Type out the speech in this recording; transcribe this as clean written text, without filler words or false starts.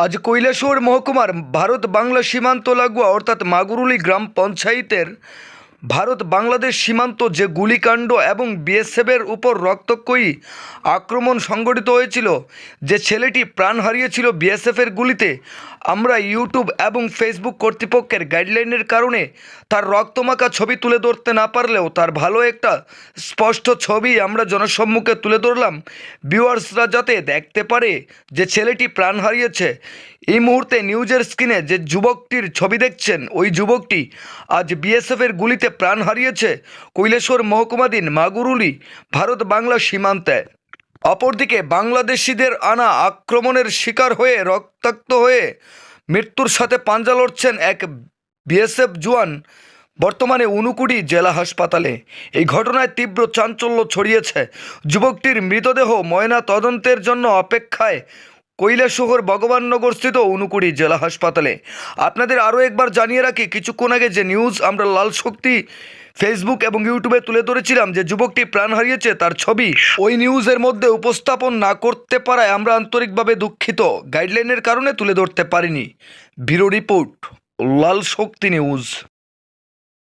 আজ কৈলাসহর মহকুমার ভারত বাংলা সীমান্ত লাগোয়া অর্থাৎ মাগুরুলি গ্রাম পঞ্চায়েতের ভারত বাংলাদেশ সীমান্ত যে গুলিকাণ্ড এবং বিএসএফের উপর রক্তক্ষয়ী আক্রমণ সংঘটিত হয়েছিল, যে ছেলেটি প্রাণ হারিয়েছিল বিএসএফের গুলিতে, আমরা ইউটিউব এবং ফেসবুক কর্তৃপক্ষের গাইডলাইনের কারণে তার রক্তমাখা ছবি তুলে ধরতে না পারলেও তার ভালো একটা স্পষ্ট ছবি আমরা জনসম্মুখে তুলে ধরলাম, ভিউয়ার্সরা যাতে দেখতে পারে যে ছেলেটি প্রাণ হারিয়েছে। এই মুহূর্তে নিউজের স্ক্রিনে যে যুবকটির ছবি দেখছেন, ওই যুবকটি আজ বিএসএফের গুলিতে প্রাণ হারিয়েছে কৈলাসহর মহকুমাধীন মাগুরুলি ভারত বাংলা সীমান্তে। অপরদিকে বাংলাদেশিদের আনা আক্রমণের শিকার হয়ে রক্তাক্ত হয়ে মৃত্যুর সাথে পাঞ্জা লড়ছেন এক বিএসএফ জওয়ান, বর্তমানে ঊনকোটি জেলা হাসপাতালে। এই ঘটনায় তীব্র চাঞ্চল্য ছড়িয়েছে। যুবকটির মৃতদেহ ময়না তদন্তের জন্য অপেক্ষায় কৈলাসহর ভগবাননগরস্থিত ঊনকোটি জেলা হাসপাতালে। আপনাদের আরও একবার জানিয়ে রাখি, কিছুক্ষণ আগে যে নিউজ আমরা লাল শক্তি ফেসবুক এবং ইউটিউবে তুলে ধরেছিলাম যে যুবকটি প্রাণ হারিয়েছে, তার ছবি ওই নিউজের মধ্যে উপস্থাপন না করতে পারায় আমরা আন্তরিকভাবে দুঃখিত। গাইডলাইনের কারণে তুলে ধরতে পারিনি। ব্যুরো রিপোর্ট, লাল শক্তি নিউজ।